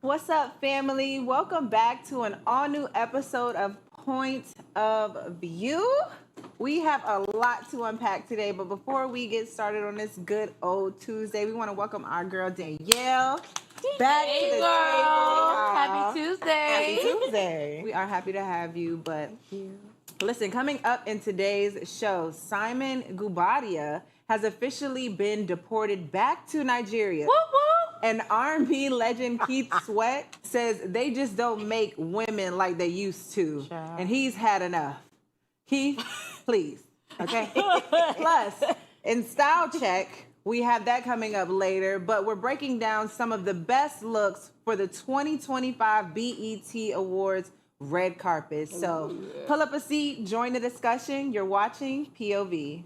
What's up, family? Welcome back to an all-new episode of Point of View. We have a lot to unpack today, but before we get started on this good old Tuesday, we want to welcome our girl Danielle back to the table. Happy Tuesday. Happy Tuesday. We are happy to have you, but listen, coming up in today's show, Simon Guobadia has officially been deported back to Nigeria. Whoop, whoop. And R&B legend Keith Sweat says they just don't make women like they used to. Child. And he's had enough. Keith, please. Okay? Plus, in Style Check, we have that coming up later, but we're breaking down some of the best looks for the 2025 BET Awards red carpet. So pull up a seat, join the discussion. You're watching POV.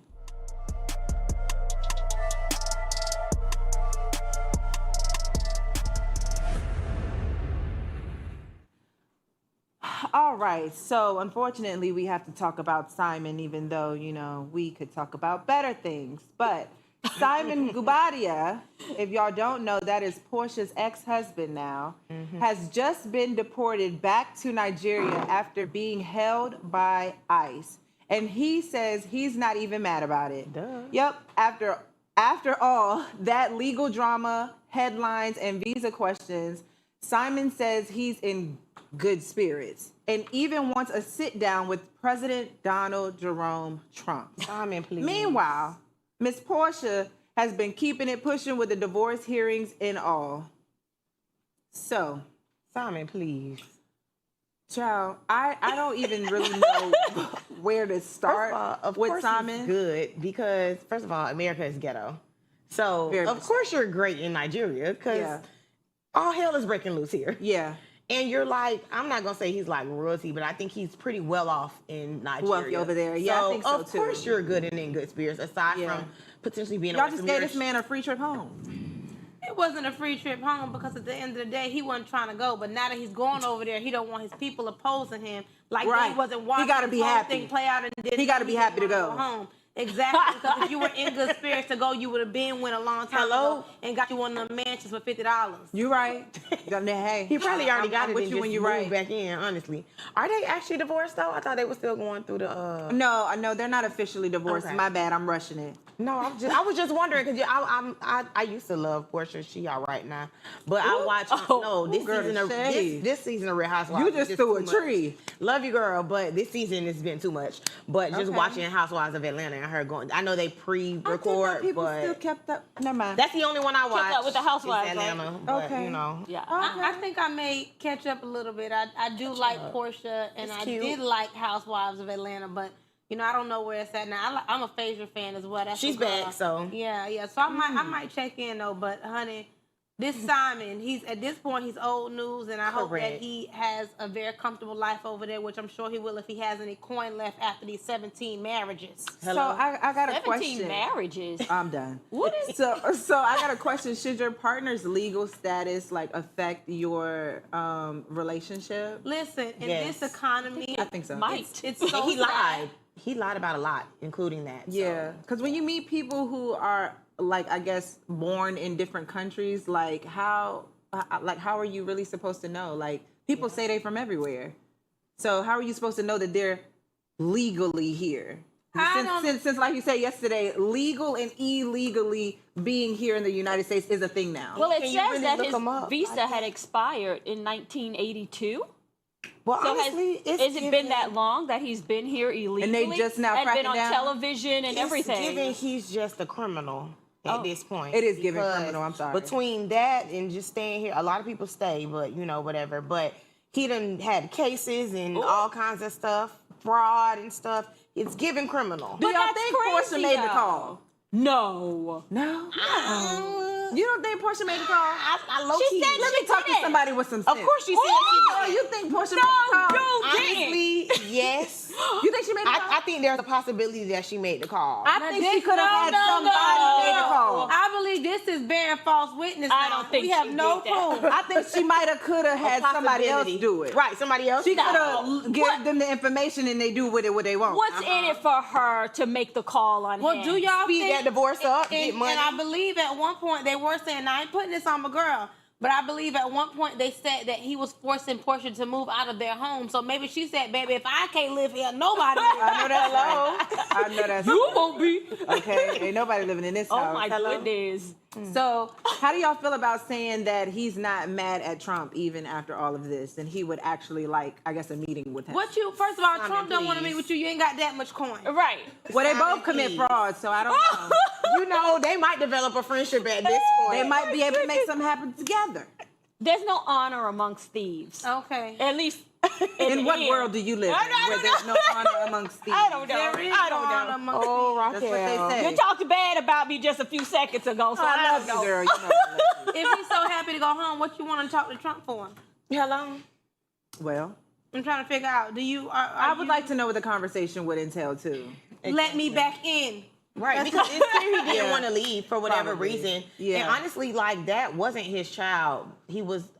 All right, so unfortunately, we have to talk about Simon, even though, you know, we could talk about better things. But Simon Guobadia, if y'all don't know, that is Portia's ex-husband now, has just been deported back to Nigeria after being held by ICE. And he says he's not even mad about it. Duh. Yep, after all that legal drama, headlines, and visa questions, Simon says he's in good spirits and even wants a sit down with President Donald Jerome Trump. Simon, please. Meanwhile, Miss Portia has been keeping it pushing with the divorce hearings and all. So, Simon, please. child, I don't even really know where to start First of all, of with course Simon. he's good because, first of all, America is ghetto. So, Very of much course you're great in Nigeria because all hell is breaking loose here. Yeah. And you're like, I'm not going to say he's like royalty, but I think he's pretty well off in Nigeria. Wealthy over there. Yeah, I think so, of course too. you're good and in good spirits, aside Yeah. from potentially being Y'all away just from gave your this man a free trip home. It wasn't a free trip home because at the end of the day, he wasn't trying to go. But now that he's going over there, he don't want his people opposing him. Like Right. they wasn't watching He gotta the be whole happy. thing play out and didn't He gotta be happy to wanna go. home. Exactly, because if you were in good spirits to go, you would have been went a long time Hello? ago and got you one of the mansions for $50. You right. Hey, He probably already got I'm it with and you just when you moved right. back in, honestly. Are they actually divorced, though? I thought they were still going through the... No, they're not officially divorced. Okay. My bad. I'm rushing it. No, I was just wondering because I used to love Portia. She all right now, but I watch. This girl, season the of shade. this season of Real Housewives. You just is threw a too much. tree. Love you, girl, but this season has been too much. But just Okay. watching Housewives of Atlanta and her going, I know they I think pre-record, that people but still kept up. Never mind. that's the only one I watch. up with the Housewives, is Atlanta, right? but, Okay. you know. Yeah. I think I may catch up a little bit. I do like Portia, and It's I cute. did like Housewives of Atlanta, but you know I don't know where it's at now. I'm a Phaedra fan as well. That's She's my girl. back, so. yeah. So I might check in though. But honey, this Simon, he's at this point he's old news, and I hope that Correct. he has a very comfortable life over there, which I'm sure he will if he has any coin left after these 17 marriages. So Hello? I got a 17 question. marriages. I'm done. What is So I got a question. Should your partner's legal status like affect your relationship? Listen, in Yes. this economy, I think so. might? it's And so he sad. lied. He lied about a lot, including that. so. Yeah, because when you meet people who are like, I guess, born in different countries, like how are you really supposed to know? Like people say they from everywhere, so how are you supposed to know that they're legally here? Since like you said yesterday, legal and illegally being here in the United States is a thing now. Well, it Can you says really that look his 'em up? visa had expired in 1982. Well, So honestly, has it been that long that he's been here illegally? And they just now and been cracking on down? television and everything. It's given he's just a criminal at this point. It is giving Because criminal, I'm sorry. Between that and just staying here, a lot of people stay, but you know, whatever. But he done had cases and all kinds of stuff, fraud and stuff. It's giving criminal. Do y'all that's think Portia crazy, made the though. call? No. No. You don't think Portia made the call? I low She key. said Let me talk to somebody with some sense. Of course, she said Oh, she you think Portia made the call? Honestly, yes. You think she made the call? I think there's a possibility that she made the call. I think she could have had somebody made the call. I believe this is bearing false witness. I now. don't think we have she no did that. proof. I think she might have, could have had somebody else Possibility. do it. Right, somebody else. She could No. have give them the information and they do with it what they want. What's in it for her to make the call on Well, him? do y'all Speed think that divorce up, get money. And I believe at one point they were saying, "I ain't putting this on my girl," But I believe at one point they said that he was forcing Portia to move out of their home. So maybe she said, baby, if I can't live here, nobody will. I know that's right. I know that's You won't be. okay. Ain't nobody living in this house. Oh my goodness. So, how do y'all feel about saying that he's not mad at Trump even after all of this, and he would actually like, I guess, a meeting with him? First of all, Simon, Trump don't want to please. meet with you. You ain't got that much coin. Right. Well, they Simon, both commit please. fraud, so I don't know. You know, they might develop a friendship at this point. They might be able to make something happen together. There's no honor amongst thieves. Okay. At least In what world do you live in where there's no honor amongst thieves? I don't know. There is I no don't know. honor amongst Oh, That's what they Raquel. say. You talked bad about me just a few seconds ago, so I love don't you, know. girl. You know I love you. If he's so happy to go home, what you want to talk to Trump for? Hello? Well, I'm trying to figure out. Do you? I would like to know what the conversation would entail too. let me back in. Right, because it's clear he didn't want to leave for whatever Probably. reason. Yeah. And honestly, like, that wasn't his child.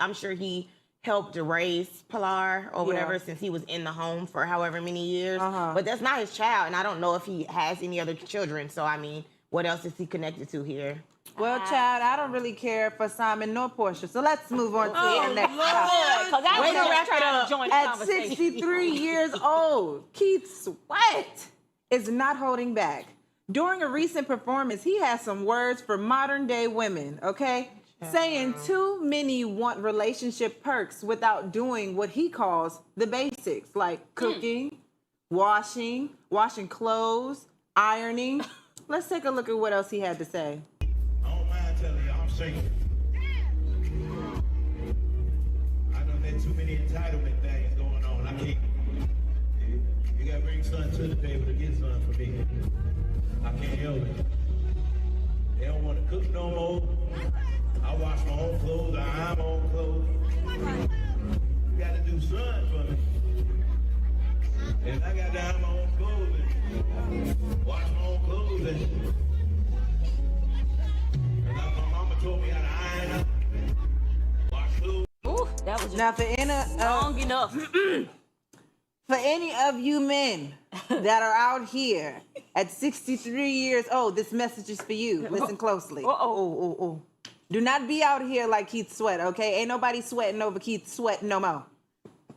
I'm sure he helped to raise Pilar or whatever since he was in the home for however many years. But that's not his child, and I don't know if he has any other children. So, I mean, what else is he connected to here? Well, Chad, I don't really care for Simon nor Portia, so let's move on to the next topic. Because I Way was to wrap just it trying up. to join the At conversation. 63 years old, Keith Sweat is not holding back. During a recent performance, he has some words for modern day women, okay? Saying too many want relationship perks without doing what he calls the basics, like cooking, washing clothes, ironing. Let's take a look at what else he had to say. I don't mind telling you, I'm single. I done had too many entitlement things going on. I can't. You gotta bring something to the table to get something for me. I can't help it. They don't want to cook no more. I wash my own clothes. I iron my own clothes. You gotta do something for me. And I got to iron my own clothes and wash my own clothes and my mama told me how to iron up, wash clothes. Ooh, that was Now, long enough. for any of you men that are out here at 63 years old, this message is for you. Listen closely. Uh-oh. Do not be out here like Keith Sweat, okay? Ain't nobody sweating over Keith Sweat no more.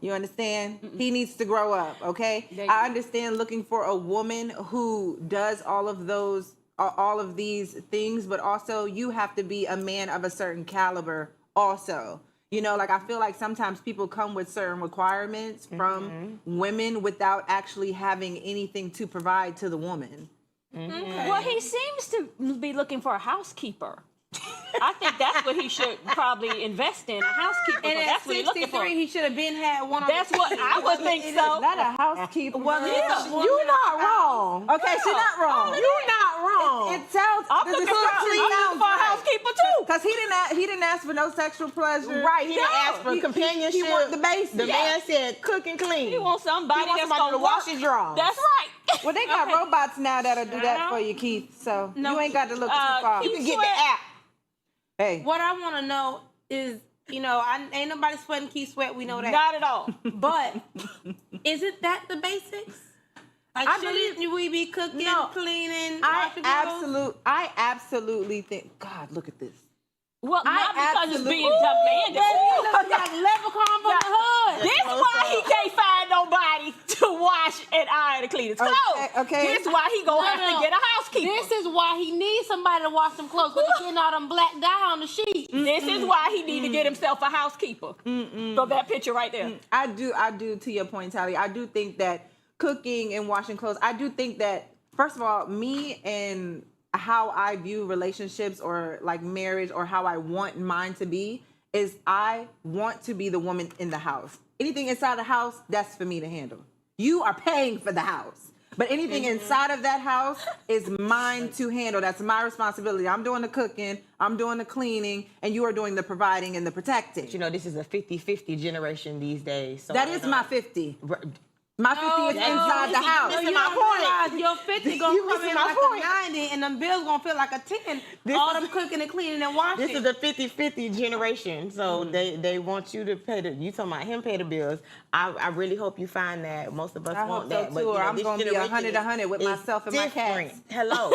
You understand? He needs to grow up, okay? There you I go. understand looking for a woman who does all of these things, but also you have to be a man of a certain caliber also. You know, like I feel like sometimes people come with certain requirements from women without actually having anything to provide to the woman. Well, he seems to be looking for a housekeeper. I think that's what he should probably invest in, a housekeeper. And because at that's what he's looking for. 63, he should have been had one. That's what I would think so. Not a housekeeper. Yeah. You're not wrong. Okay, she's not wrong. You're not wrong. It sounds. I'm looking for a housekeeper too. Because he didn't ask for no sexual pleasure. Right, he didn't No. ask for companionship. He want the basics. The man said cook and clean. You want somebody He wants that's somebody gonna to wash work. his drawers. That's right. Well, they got robots now that'll do that for you, Keith. So No, you ain't got to look too far. Keith You can get the Sweat. app. Hey, What I want to know is, ain't nobody sweating Keith Sweat. We know that. Not at all. But isn't that the basics? Like, I shouldn't believe- we be cooking, No. cleaning, I washing clothes? absolutely think. God, look at this. Well, not because it's absolutely- being Ooh, demanded. Baby, look like Leprechaun from the hood. This is why he can't find nobody to wash and iron and clean his clothes. okay. This is why he gonna have No. to get a housekeeper. This is why he needs somebody to wash them clothes, because he's getting all them black dye on the sheet. This is why he need to get himself a housekeeper. So that picture right there. I do. To your point, Tally, I do think that cooking and washing clothes. I do think that first of all, me and how I view relationships or like marriage or how I want mine to be is I want to be the woman in the house. Anything inside the house, that's for me to handle. You are paying for the house. But anything inside of that house is mine to handle. That's my responsibility. I'm doing the cooking, I'm doing the cleaning, and you are doing the providing and the protecting. You know, this is a 50-50 generation these days. So That is my 50. My 50 is that's- inside the house. This is You my don't point. realize your 50 gonna You come missing in my like point. a 90, and them bills gonna feel like a 10. All them cooking and cleaning and washing. This is a 50-50 generation. So they want you to pay you talking about him pay the bills. I really hope you find that. Most of us I want hope that. so too, or I'm this gonna be generation 100 is with myself and my different. cats. Hello.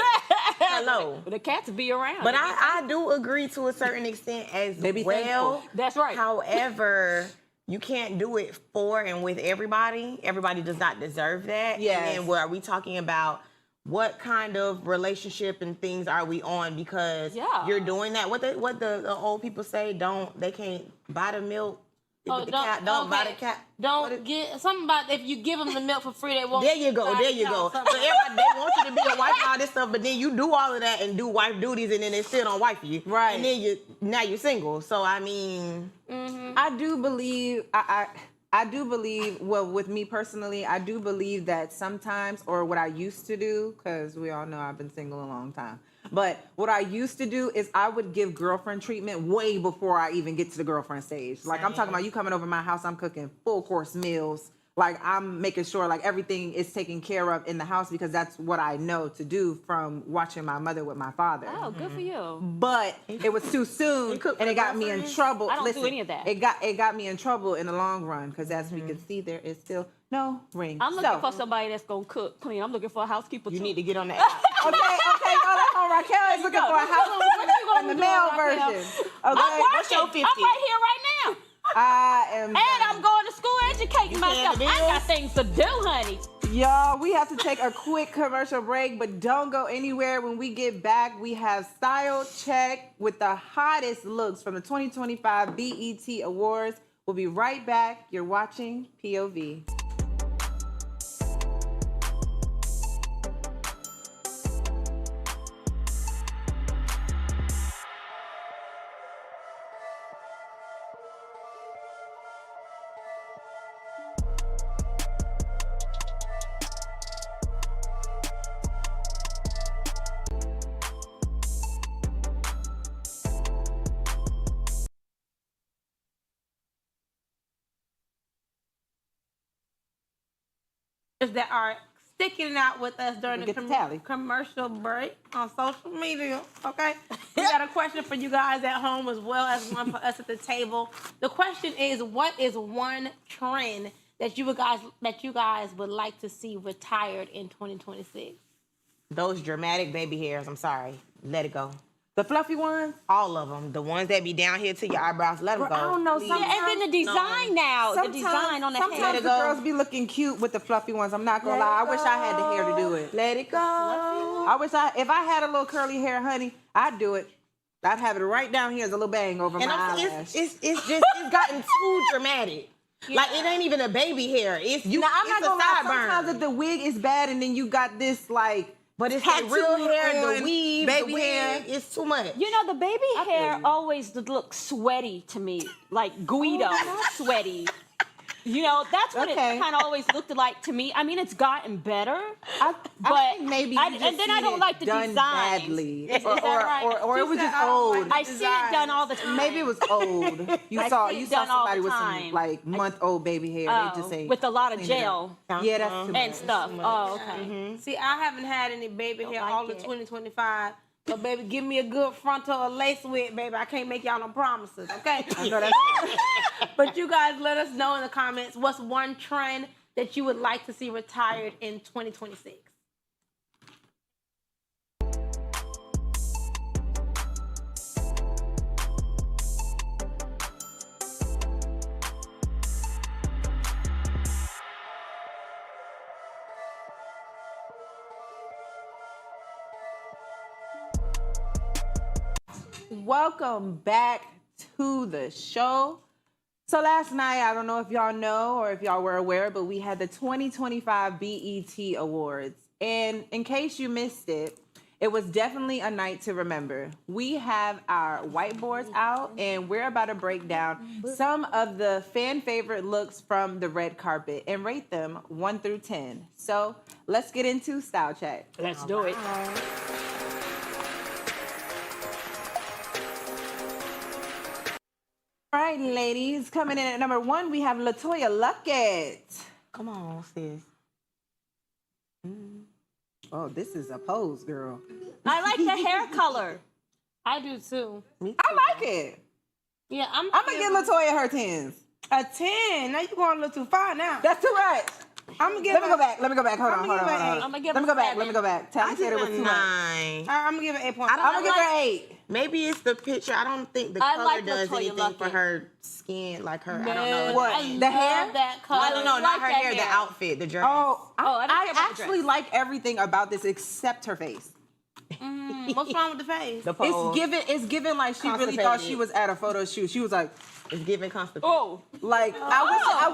hello. The cats be around. But I do agree to a certain extent as well. thankful. That's right. However, you can't do it for and with everybody. Everybody does not deserve that. Yes. And then what are we talking about? What kind of relationship and things are we on? Because you're doing that. What the old people say, they can't buy the milk. Oh, the cat, don't buy the cat. Don't get something about if you give them the milk for free, they won't. There you go. So everybody, they want you to be a wife and all this stuff, but then you do all of that and do wife duties, and then they still don't wife you. Right. And then now you're single. So I mean, I do believe I do believe, well, with me personally, I do believe that sometimes, or what I used to do, because we all know I've been single a long time, but what I used to do is I would give girlfriend treatment way before I even get to the girlfriend stage. Like, I'm talking about you coming over my house, I'm cooking full course meals. Like, I'm making sure like everything is taken care of in the house, because that's what I know to do from watching my mother with my father. Oh, good for you. But it was too soon, and it got me in trouble. I don't do any of that. It got me in trouble in the long run, because as we can see, there is still no ring. I'm looking for somebody that's gonna cook, clean. I'm looking for a housekeeper. you too. need to get on that app. Okay, that's on Raquel is looking for a house in the male version. Okay, I'm What's your working. 50? I'm right here right now. I am. And I'm going to school educating myself. the I got bills? things to do, honey. Y'all, we have to take a quick commercial break, but don't go anywhere. When we get back, we have Style Check with the hottest looks from the 2025 BET Awards. We'll be right back. You're watching POV. That are sticking out with us during the Get the tally. commercial break on social media. Okay, we got a question for you guys at home as well as one for us at the table. The question is, what is one trend that you guys would like to see retired in 2026? Those dramatic baby hairs. I'm sorry. Let it go. The fluffy ones? All of them. The ones that be down here to your eyebrows. Let them go. I don't know. please. Sometimes, Yeah, and then the design now, the design on the sometimes head. the girls be looking cute with the fluffy ones. I'm not gonna lie. I wish I had the hair to do it. Let it go. I wish if I had a little curly hair, honey, I'd do it. I'd have it right down here as a little bang over And my I'm eyelash. it's gotten too dramatic. Like, it ain't even a baby hair. It's you. Now, I'm it's not gonna lie. a sideburn. Sometimes if the wig is bad and then you got this like, But it's that real hair, the on weave, baby the wig, hair. it's too much. You know, the baby hair you. always looks sweaty to me, like Guido, sweaty. You know, that's what Okay. it kind of always looked like to me. I mean, it's gotten better, I but think maybe you and just then I seen don't it like the done designs. badly. Is that right? Or it She was said, just I don't like old. the I see it done all the time. Maybe it was old. You I saw see it saw done all somebody the with some time. like month-old baby hair. They just say with a lot of clean it up. gel Yeah, that's too and much. stuff. Oh, okay. See, I haven't had any baby hair like all of it. 2025. So, baby, give me a good frontal or lace wig, baby. I can't make y'all no promises, okay? I know that's But you guys let us know in the comments what's one trend that you would like to see retired in 2026. Welcome back to the show. So last night, I don't know if y'all know or if y'all were aware, but we had the 2025 BET Awards. And in case you missed it, it was definitely a night to remember. We have our whiteboards out, and we're about to break down some of the fan favorite looks from the red carpet and rate them 1 through 10. So let's get into Style Check. Let's do it. All right, ladies, coming in at number 1, we have LaToya Luckett. Come on, sis. Oh, this is a pose, girl. I like the hair color. I do too. I like it. Yeah, I'm I'm gonna give LaToya her 10s. a 10. Now you're going a little too far now. That's too much. I'm gonna give. Let me go back. Hold on. I'm gonna give her I'm gonna give Let me her go back. 7. Let me go back. Tally said it was too much. 9. I'm gonna give her 8.5. I'm gonna give her 8. Maybe it's the picture. I don't think the I color like does Latoya anything for Luckett. her skin, like her. I don't Man, know. What? I The love hair? that color. No, not like her that hair. The hair. outfit, the dress. Oh, I don't care I about the actually dress. like everything about this except her face. What's wrong with the face? the pose. It's given like she really thought she was at a photo shoot. She was like, It's giving constipation. Oh, like I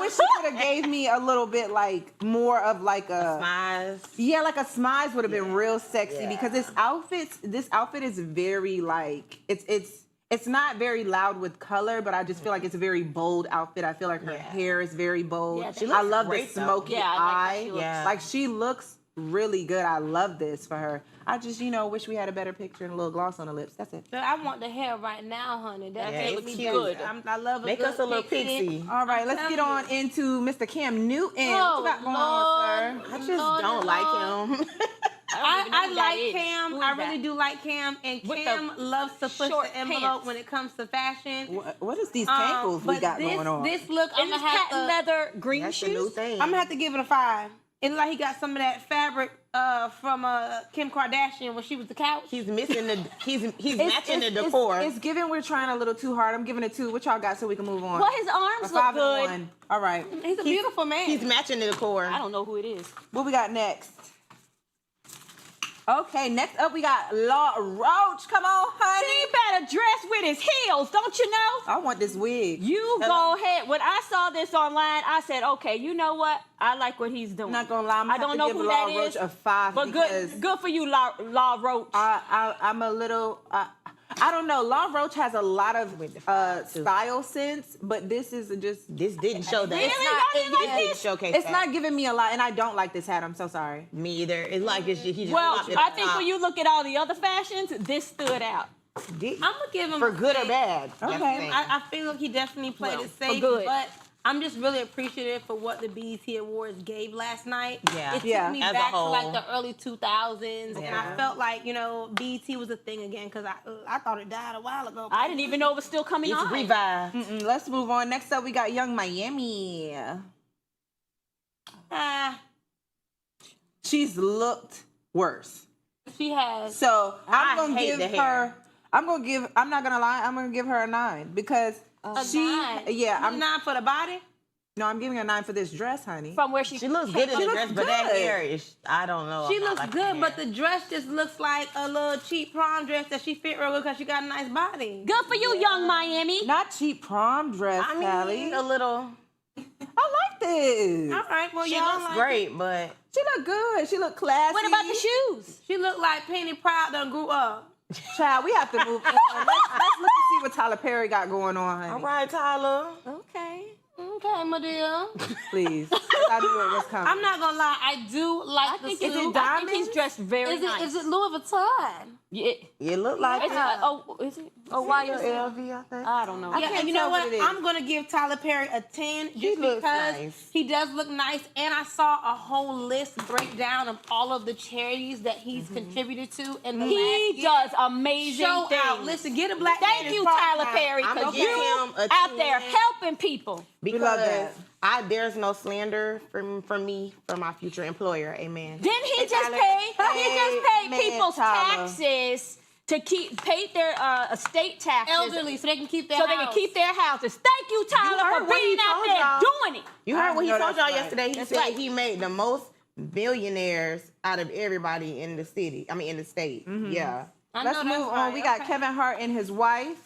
wish she could have gave me a little bit like more of like a Smiles. yeah, like a smize would have been real sexy Yeah. because this outfit is very like it's not very loud with color, but I just feel like it's a very bold outfit. I feel like her hair is very bold. Yeah, she I looks love the great, though. smoky Yeah, I like how eye. she looks. Yeah. Like she looks really good. I love this for her. I just, wish we had a better picture and a little gloss on the lips. That's it. But I want the hair right now, honey. That Yeah, makes it's me cute. good. I love a Make good us a little pixie. All right, let's get on into Mr. Cam Newton. Oh, What you got going on, Lord. sir? I just Lord, don't like him. I who that like is. Cam. Who I is that? really do like Cam. And With Cam the loves to push short the envelope pants. when it comes to fashion. What is these cankles we But got going on? This look, I'm Is this gonna have patent to. leather green That's the shoes? new thing. I'm gonna have to give it a 5. It look like he got some of that fabric from Kim Kardashian when she was the couch. He's missing the. He's matching the decor. It's given we're trying a little too hard. I'm giving it 2. What y'all got so we can move on? Well, his A arms 5 look and a good. 1. All right. He's a beautiful man. He's matching the decor. I don't know who it is. What we got next? Okay, next up we got Law Roach. Come on, honey. He better dress with his heels, don't you know? I want this wig. You go ahead. When I saw this online, I said, okay, you know what? I like what he's doing. I'm not gonna lie. I'm I gonna don't have know to give who Law that Roach is, a 5 but because good for you, Law Roach. I'm a little. I don't know. Law Roach has a lot of style sense, but this is just. This didn't show that. Really? not- Y'all didn't like This didn't this? showcase It's that. not giving me a lot, and I don't like this hat. I'm so sorry. Me either. It's like he just. Well, flopped it I on think top. when you look at all the other fashions, this stood out. Did- I'm gonna give him for a good or 6. bad. Okay. I feel like he definitely played it safe, good. but I'm just really appreciative for what the BET Awards gave last night. Yeah. It took Yeah. me As a back to whole. like the early 2000s, and Yeah. I felt like BET was a thing again because I thought it died a while ago. I didn't even know it was still coming It's on. revived. Let's move on. Next up, we got Young Miami. She's looked worse. She has. So I I'm gonna hate give the her. hair. I'm not gonna lie. I'm gonna give her a 9 because she. 9. Yeah, I'm 9 for the body. No, I'm giving her a 9 for this dress, honey. From where she She looks good in the looks dress, but that good. hair is. I don't know. She I'm not looks liking good, the but hair. the dress just looks like a little cheap prom dress that she fit real good because she got a nice body. Good for you, Young Miami. Not cheap prom dress, I mean, Callie. a little. I like this. All right, well, She y'all looks like great, but She look good. She look classy. What about the shoes? She looked like Penny Proud done grew up. Child, we have to move on. Let's look and see what Tyler Perry got going on, honey. all right, Tyler. Okay. Okay, my dear. Please. I knew it was coming. I'm not gonna lie, I do like I the think, suit. Is it I think diamonds? he's dressed very nice. Is it Louis Vuitton? Yeah. You look like Is it? Is it? Oh, why is it? LV, I think. I don't know. I Yeah, can't and you know tell what? what it is. I'm gonna give Tyler Perry a 10 just looks because nice. he does look nice, and I saw a whole list breakdown of all of the charities that he's contributed to, and He does amazing show things. out. Listen, get a black. Thank man you, his Tyler prize. Perry, I'ma because give you him a out there 10. helping people. Because love that. there's no slander from me for my future employer. Amen. Didn't he Hey, just Tyler. pay? He just paid Amen, people's Tyler. taxes to pay their estate taxes, Elderly, so they can keep their so they can house. keep their houses. Thank you, Tyler, heard for what he being out told there y'all. doing it. You I heard what he know told that's y'all right. yesterday. He That's said right. he made the most billionaires out of everybody in the city. I mean, in the state. Yeah. I Let's know move that's on. right. We got Okay. Kevin Hart and his wife.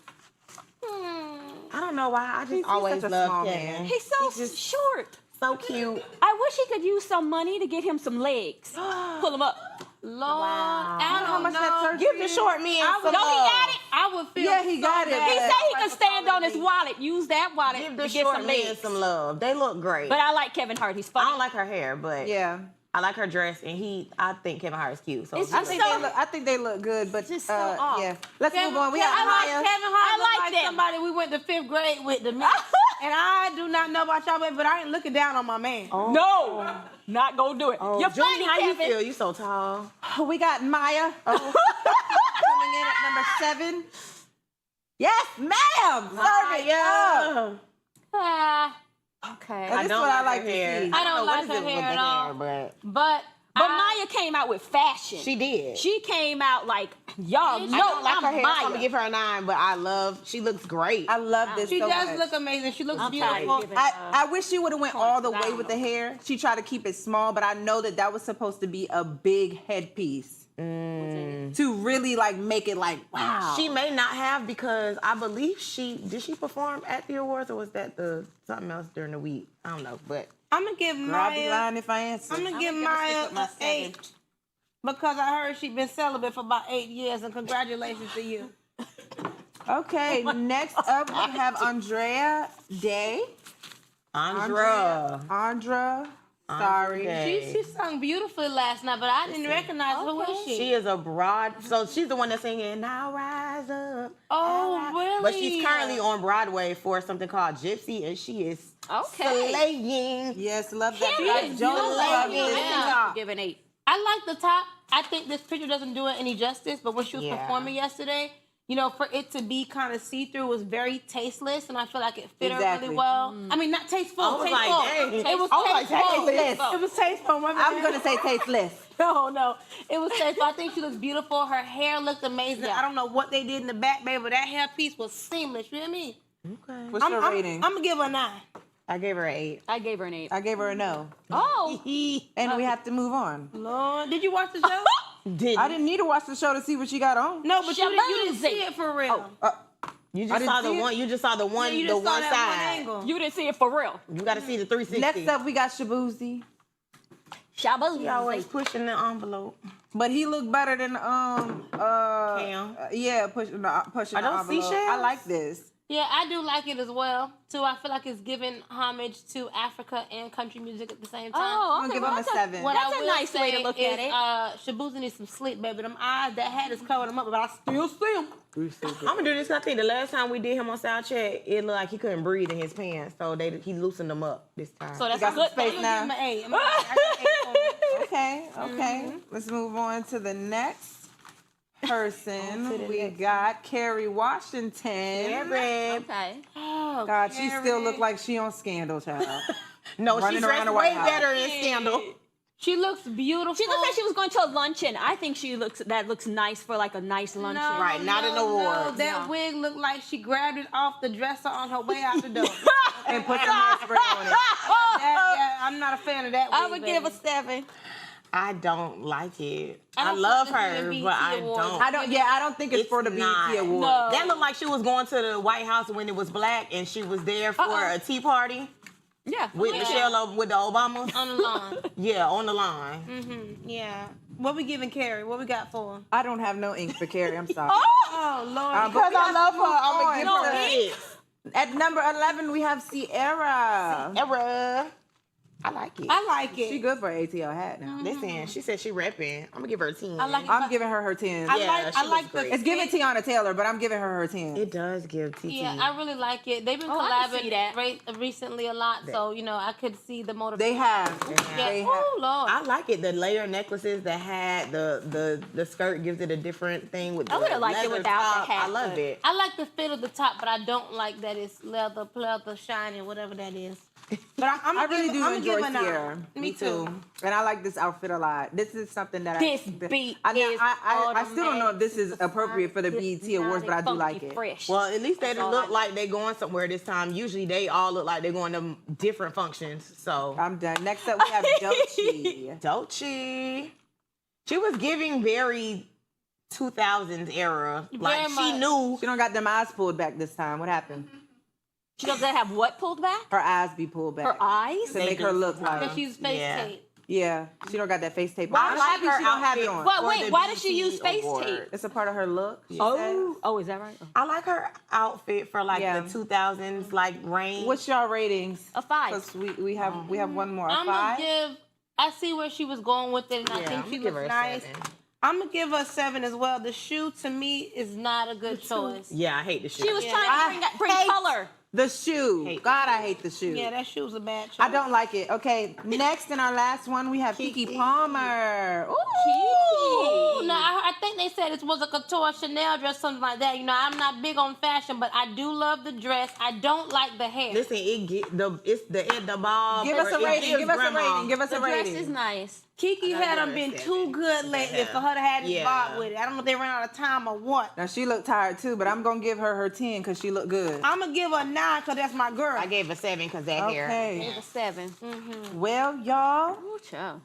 I don't know why. I just always such a small loved man. Kevin. He's so short. So cute. I wish he could use some money to get him some legs. Pull him up. Lord, I don't How much know. that surgery Give the short man some Don't he love. got it? I would feel. Yeah, he got it. bad He Yeah. said he could stand on his wallet. Use that wallet Give to the get short some man legs. some love. They look great. But I like Kevin Hart. He's I funny. don't like her hair, but Yeah. I like her dress, and I think Kevin Hart is cute. So It's I just think, so- I think they look good, but Just so off. yeah. Let's Kevin, move on. We Kevin, got I like Maya. Kevin Hart. I look like like them. somebody we went to 5th grade with the man. And I do not know about y'all, but I ain't looking down on my man. No, not gonna do it. You're Junior, funny, how you Kevin. feel? You so tall. We got Maya coming in at number 7. Yes, ma'am. Serve it up. Ah, Okay. Okay. And this is what I like to see. I don't know like what is her it with hair the at all. but But Maya came out with fashion. she did. She came out like, y'all know I don't like I'm her hair, so I'm Maya. gonna give her a 9, but she looks great. I love this She so does much. look amazing. She looks I'm beautiful. tired of giving I wish she would have went all the way down. with the hair. She tried to keep it small, but I know that was supposed to be a big headpiece to really like make it like wow. She may not have because I believe did she perform at the awards or was that something else during the week? I don't know, but I'm gonna give I'll be Maya. lying if I answer. I'm gonna give stick Maya with my an 8 because I heard she's been celibate for about 8 years, and congratulations to you. Okay, next up we have Andrea Day. Andra. Sorry. Day. She sung beautifully last night, but I didn't recognize her. Who is she? She is a broad, so she's the one that's singing "Now Rise Up." Oh, really? But she's currently on Broadway for something called Gypsy, and she is slaying. Yes, love that. She Guys, is Joe beautiful. love Yeah. this Yeah. top. Give an 8. I like the top. I think this picture doesn't do it any justice, but when she was Yeah. performing yesterday, you know, for it to be kind of see-through was very tasteless, and I feel like it fit her Exactly. really well. I mean, not tasteful. I was like, tasteful. dang. It was I was like, tasteful. tasteless. It was tasteful. My I'm bad. gonna say tasteless. No. It was tasteful. I think she looks beautiful. Her hair looked amazing. I don't know what they did in the back, baby, but that hair piece was seamless. You know what I mean? Okay. What's your rating? I'm gonna give her a 9. I gave her an 8. I gave her an 8. I gave her a no. Oh. And we have to move on. Lord, did you watch the show? I didn't need to watch the show to see what she got on. No, but you didn't Shaboomzy. see it for real. You I just didn't saw the see it. one. You just saw the one. You the just saw one that one side. angle. You didn't see it for real. You got to see the 360. Next up, we got Shabuzi. Shaboomzy. He always pushing the envelope. But he looked better than Cam. yeah, pushing the Are those envelope. seashells? I like this. Yeah, I do like it as well, too. I feel like it's giving homage to Africa and country music at the same time. Oh, I'm gonna okay. give well, him a that's 7. What That's I a will nice way to say look is, at it. Shabuzi needs some sleep, baby. Them eyes, that hat is covering them up, but I still see them. I'm gonna do this. I think the last time we did him on sound check, it looked like he couldn't breathe in his pants, so he loosened them up this time. So that's got a good some space thing. now. I'm gonna give him an 8. I got 8 for him. Okay. Let's move on to the next person. We got Kerry Washington. yeah, babe. Okay. Oh, God, she still Carrie. look like she on Scandal, child. No, Running she's around dressed the way White House. better in Scandal. She looks beautiful. She looks like she was going to a luncheon. I think that looks nice for like a nice luncheon. No, Right, not an no, award. that No. wig looked like she grabbed it off the dresser on her way out the door. And put some hairspray on it. I'm not a fan of that wig. I would give a 7. I don't like it. I I don't love think this is her, a BET but I award. don't. I don't think it's for the not. BET Award. No. That looked like she was going to the White House when it was black, and she was there for a tea party Yeah. with Michelle, with the Obamas. on the lawn. Yeah, on the line. Yeah. What we giving Carrie? What we got for her? I don't have no ink for Carrie. I'm sorry. Oh, Lord. Because I love her, I'm gonna give No, her. it's At number 11, we have Sierra. Era. I like it. I like it. She good for an ATL hat now. Listen, she said she repping. I'm gonna give her a 10. I like it. I'm giving her 10. I Yeah, like she I like looks the great. It's giving Tiana Taylor, but I'm giving her 10. It does give TT. Yeah, I really like it. They've been I can see that. collabing recently a lot, so you know I could see the They motivation. have. Yeah. They have. Oh Lord. I like it. The layer necklaces that had the skirt gives it a different thing with the I would've liked it leather without the top. hat, I love but- it. I like the fit of the top, but I don't like that it's leather, pleather, shiny, whatever that is. But I really do enjoy give a 9. Sierra. Me too. And I like this outfit a lot. This is something that This I beat I, know- is I still don't know if this is automatic. appropriate for the BET Awards, but I do like it. Fresh. Well, at least they all look I like they going somewhere this time. Usually they all look like they're going to different functions. So I'm done. Next up, we have Dolce. Dolce. She was giving very 2000s era. Like Very she much. knew. She don't got them eyes pulled back this time. What happened? She doesn't have what pulled back? Her eyes be pulled back. Her eyes? To make her look Because like. she's face Yeah. tape. Yeah, she don't got that face tape. But I I'm like happy her she don't have it outfit. on. Well, for wait, the why does she BET use face award. tape? It's a part of her look. She said. Oh, is that right? Oh. I like her outfit for like Yeah. the 2000s like range. What's y'all ratings? A 5. Because we have one more. A I'm 5. gonna give. I see where she was going with it, and I Yeah, think I'm she gonna give her looks a nice. 7. I'm gonna give her a 7 as well. The shoe to me is not a good choice. Yeah, I hate the shoe. She was Yeah. trying to bring color. The shoe. God, I hate the shoe. Yeah, that shoe's a bad choice. I don't like it. Okay, next in our last one, we have Keke Palmer. Ooh. Ooh, no, I think they said it was a couture Chanel dress, something like that. You know, I'm not big on fashion, but I do love the dress. I don't like the hair. Listen, it's the ball. Give us a rating. Give us a rating. Give us a The dress rating. is nice. Keke I had gotta them been give too it good lately for her to have this Yeah. bob with it. I don't know if they ran out of time or what. Now, she looked tired too, but I'm going to give her 10 because she looked good. I'm going to give her a 9 because that's my girl. I gave a 7 because that hair. Okay. It's a 7. Well, y'all, Ooh, child.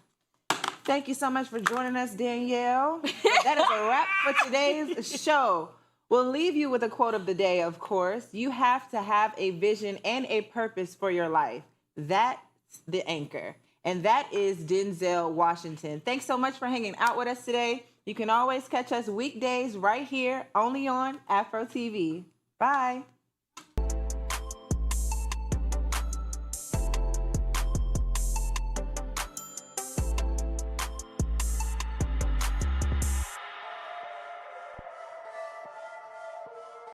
thank you so much for joining us, Danielle. That is a wrap for today's show. We'll leave you with a quote of the day, of course. You have to have a vision and a purpose for your life. That's the anchor. And that is Denzel Washington. Thanks so much for hanging out with us today. You can always catch us weekdays right here, only on Afro TV. Bye.